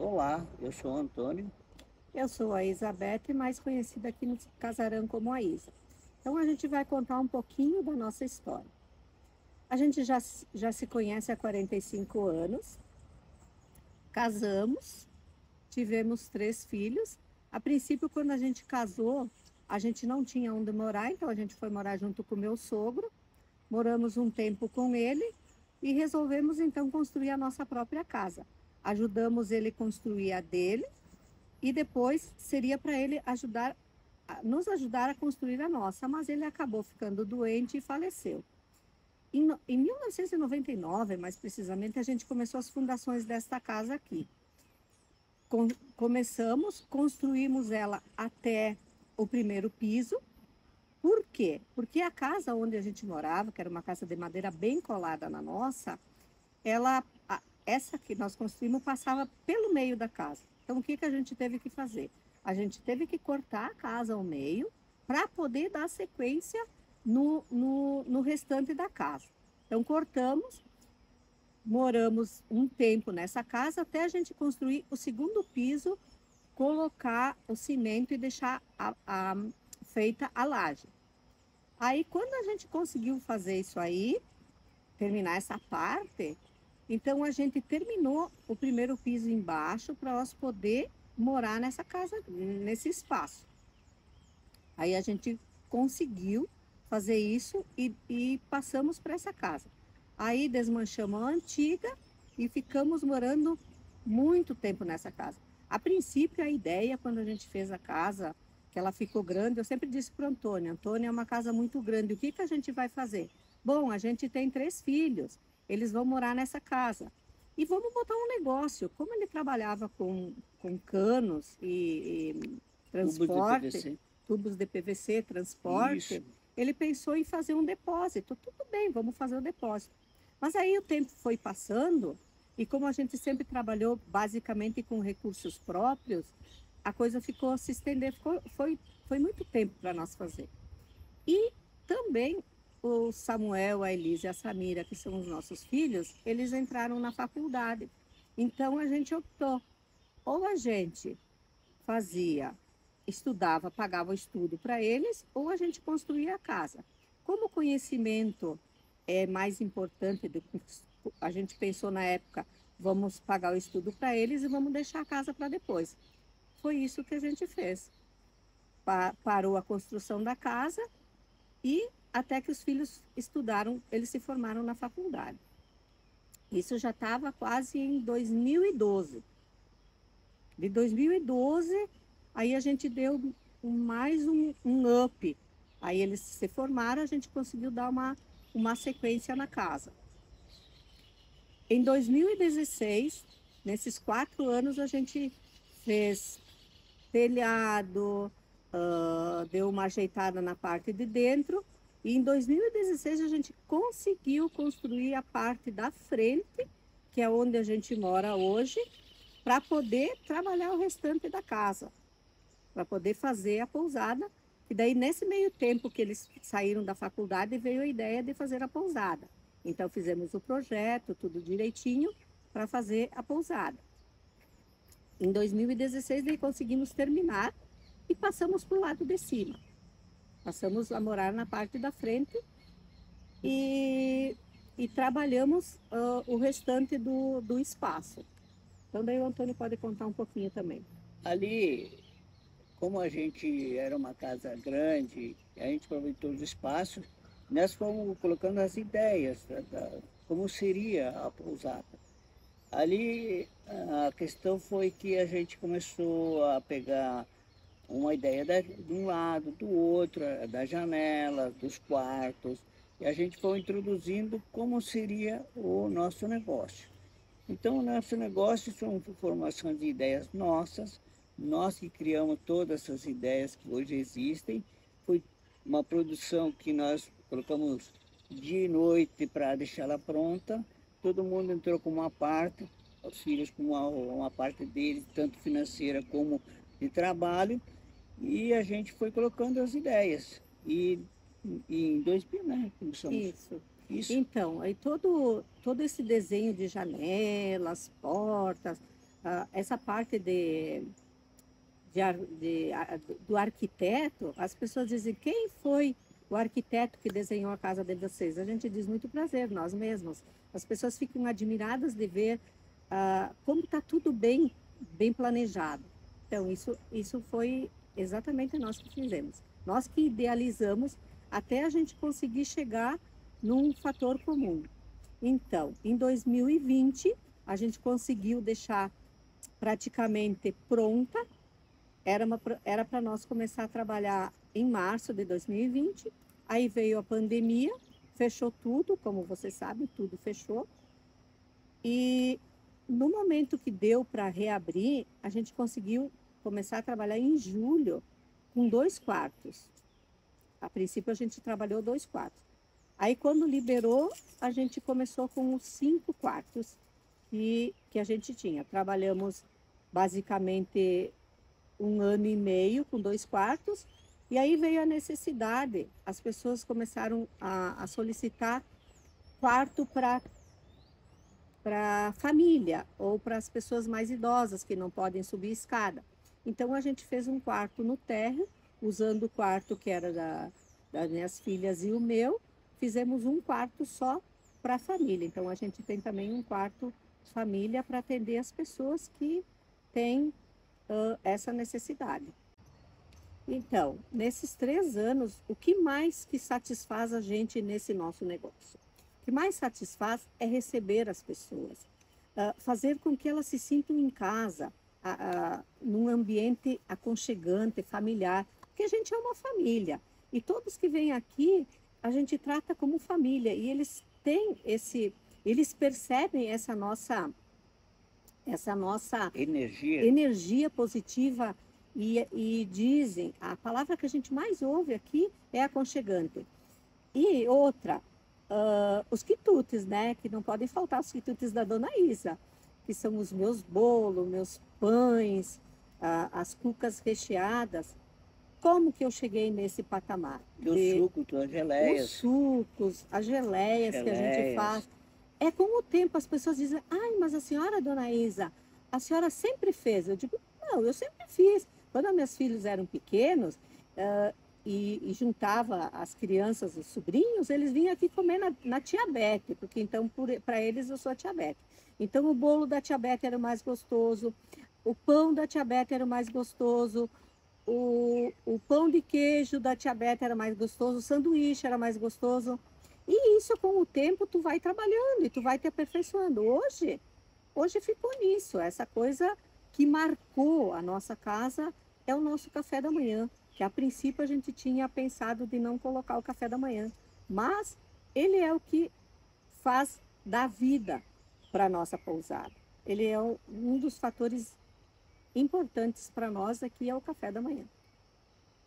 Olá, eu sou o Antônio. Eu sou a Isabete, mais conhecida aqui no Casarão como a Isa. Então a gente vai contar um pouquinho da nossa história. A gente já se conhece há 45 anos, casamos, tivemos 3 filhos. A princípio, quando a gente casou, a gente não tinha onde morar, então a gente foi morar junto com o meu sogro. Moramos um tempo com ele e resolvemos então construir a nossa própria casa. Ajudamos ele a construir a dele e depois seria para ele nos ajudar a construir a nossa, mas ele acabou ficando doente e faleceu. Em 1999, mais precisamente, a gente começou as fundações desta casa aqui. Começamos, construímos ela até o primeiro piso. Por quê? Porque a casa onde a gente morava, que era uma casa de madeira bem colada na nossa, essa que nós construímos passava pelo meio da casa. Então, o que, que a gente teve que fazer? A gente teve que cortar a casa ao meio para poder dar sequência no restante da casa. Então, cortamos, moramos um tempo nessa casa até a gente construir o segundo piso, colocar o cimento e deixar feita a laje. Aí, quando a gente conseguiu fazer isso aí, terminar essa parte, então a gente terminou o primeiro piso embaixo para nós poder morar nessa casa, nesse espaço. Aí a gente conseguiu fazer isso e passamos para essa casa. Aí desmanchamos a antiga e ficamos morando muito tempo nessa casa. A princípio, a ideia, quando a gente fez a casa, que ela ficou grande, eu sempre disse para o Antônio, Antônio, é uma casa muito grande, o que, que a gente vai fazer? Bom, a gente tem 3 filhos, eles vão morar nessa casa. E vamos botar um negócio. Como ele trabalhava com canos e Tubos de transporte, PVC. tubos de PVC, Isso. transporte, ele pensou em fazer um depósito. Tudo bem, vamos fazer o depósito. Mas aí o tempo foi passando e como a gente sempre trabalhou basicamente com recursos próprios, a coisa ficou a se estender, foi muito tempo para nós fazer. E também o Samuel, a Elisa e a Samira, que são os nossos filhos, eles entraram na faculdade. Então a gente optou, ou a gente fazia, estudava, pagava o estudo para eles, ou a gente construía a casa. Como o conhecimento é mais importante do que a gente pensou na época, vamos pagar o estudo para eles e vamos deixar a casa para depois. Foi isso que a gente fez. Parou a construção da casa e até que os filhos estudaram, eles se formaram na faculdade. Isso já estava quase em 2012. De 2012, aí a gente deu mais um up. Aí eles se formaram, a gente conseguiu dar uma sequência na casa. Em 2016, nesses 4 anos, a gente fez telhado, deu uma ajeitada na parte de dentro. E em 2016 a gente conseguiu construir a parte da frente, que é onde a gente mora hoje, para poder trabalhar o restante da casa, para poder fazer a pousada. E daí, nesse meio tempo que eles saíram da faculdade, veio a ideia de fazer a pousada. Então, fizemos o projeto, tudo direitinho, para fazer a pousada. Em 2016, daí conseguimos terminar e passamos para o lado de cima. Passamos a morar na parte da frente e, e trabalhamos o restante do espaço. Então, daí o Antônio pode contar um pouquinho também. Ali, como a gente era uma casa grande, a gente aproveitou os espaços, nós fomos colocando as ideias como seria a pousada. Ali a questão foi que a gente começou a pegar uma ideia de um lado, do outro, da janela, dos quartos, e a gente foi introduzindo como seria o nosso negócio. Então, o nosso negócio são formações de ideias nossas, nós que criamos todas essas ideias que hoje existem. Foi uma produção que nós colocamos dia e noite para deixá-la pronta. Todo mundo entrou com uma parte, os filhos com uma parte deles, tanto financeira como de trabalho, e a gente foi colocando as ideias. E em 2000, né, começamos Isso. isso. Então, aí todo esse desenho de janelas, portas, essa parte do arquiteto, as pessoas dizem, quem foi o arquiteto que desenhou a casa de vocês? A gente diz, muito prazer, nós mesmos. As pessoas ficam admiradas de ver como está tudo bem planejado. Então, isso foi exatamente nós que fizemos. Nós que idealizamos até a gente conseguir chegar num fator comum. Então, em 2020, a gente conseguiu deixar praticamente pronta. Era para nós começar a trabalhar em março de 2020. Aí veio a pandemia, fechou tudo, como você sabe, tudo fechou. E no momento que deu para reabrir, a gente conseguiu começar a trabalhar em julho com 2 quartos. A princípio a gente trabalhou 2 quartos. Aí quando liberou, a gente começou com os 5 quartos que a gente tinha. Trabalhamos basicamente 1 ano e meio com 2 quartos, e aí veio a necessidade, as pessoas começaram a solicitar quarto para família, ou para as pessoas mais idosas que não podem subir escada. Então a gente fez um quarto no térreo, usando o quarto que era das minhas filhas e o meu, fizemos um quarto só para a família. Então a gente tem também um quarto família para atender as pessoas que têm essa necessidade. Então, nesses 3 anos, o que mais que satisfaz a gente nesse nosso negócio? O que mais satisfaz é receber as pessoas, fazer com que elas se sintam em casa, num ambiente aconchegante, familiar, porque a gente é uma família, e todos que vêm aqui, a gente trata como família, e eles têm eles percebem essa nossa energia positiva e dizem, a palavra que a gente mais ouve aqui é aconchegante. E outra, os quitutes, né? Que não podem faltar os quitutes da Dona Isa, que são os meus bolos, meus pães, as cucas recheadas. Como que eu cheguei nesse patamar? Os sucos, as geleias. Os sucos, as geleias que a gente faz. É com o tempo as pessoas dizem, ai, mas a senhora, Dona Isa, a senhora sempre fez. Eu digo, não, eu sempre fiz. Quando meus filhos eram pequenos e juntava as crianças, os sobrinhos, eles vinham aqui comer na Tia Bete, porque então para eles eu sou a Tia Bete. Então o bolo da Tia Bete era o mais gostoso, o pão da Tia Bete era o mais gostoso, o pão de queijo da Tia Bete era mais gostoso, o sanduíche era mais gostoso. E isso, com o tempo, tu vai trabalhando e tu vai te aperfeiçoando. Hoje ficou nisso. Essa coisa que marcou a nossa casa é o nosso café da manhã, que a princípio a gente tinha pensado de não colocar o café da manhã. Mas ele é o que faz da vida para a nossa pousada. Ele é um dos fatores importantes para nós aqui, é o café da manhã.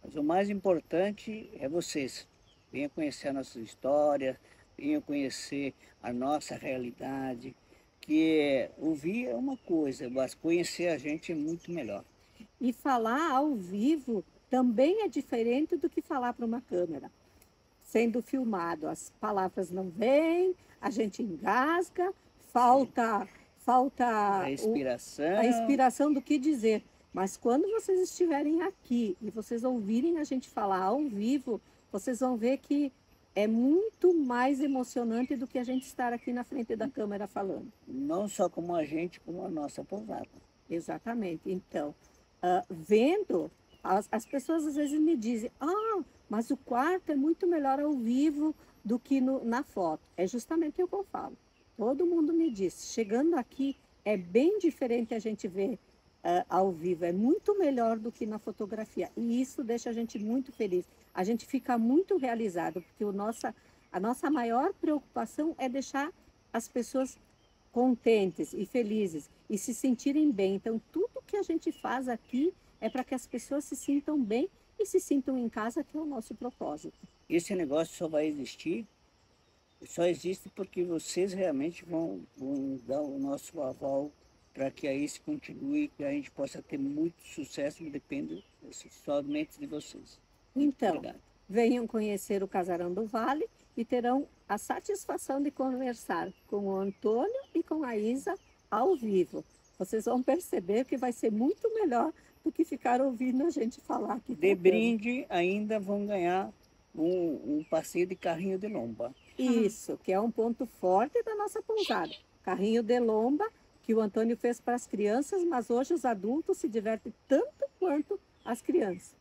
Mas o mais importante é vocês. Venha conhecer a nossa história, venha conhecer a nossa realidade, que ouvir é uma coisa, mas conhecer a gente é muito melhor. E falar ao vivo também é diferente do que falar para uma câmera. Sendo filmado, as palavras não vêm, a gente engasga, falta a inspiração do que dizer. Mas quando vocês estiverem aqui e vocês ouvirem a gente falar ao vivo, vocês vão ver que é muito mais emocionante do que a gente estar aqui na frente da câmera falando. Não só como a gente, como a nossa pousada. Exatamente. Então, vendo, as pessoas às vezes me dizem, mas o quarto é muito melhor ao vivo do que na foto. É justamente o que eu falo. Todo mundo me diz, chegando aqui, é bem diferente a gente ver ao vivo, é muito melhor do que na fotografia. E isso deixa a gente muito feliz. A gente fica muito realizado, porque a nossa maior preocupação é deixar as pessoas contentes e felizes e se sentirem bem. Então, tudo que a gente faz aqui é para que as pessoas se sintam bem e se sintam em casa, que é o nosso propósito. Esse negócio só vai existir, só existe porque vocês realmente vão dar o nosso aval para que aí se continue, que a gente possa ter muito sucesso, depende somente de vocês. Então, venham conhecer o Casarão do Vale e terão a satisfação de conversar com o Antônio e com a Isa ao vivo. vocês vão perceber que vai ser muito melhor do que ficar ouvindo a gente falar aqui. De brinde ainda vão ganhar um passeio de carrinho de lomba. Isso, que é um ponto forte da nossa pousada. Carrinho de lomba, que o Antônio fez para as crianças, mas hoje os adultos se divertem tanto quanto as crianças.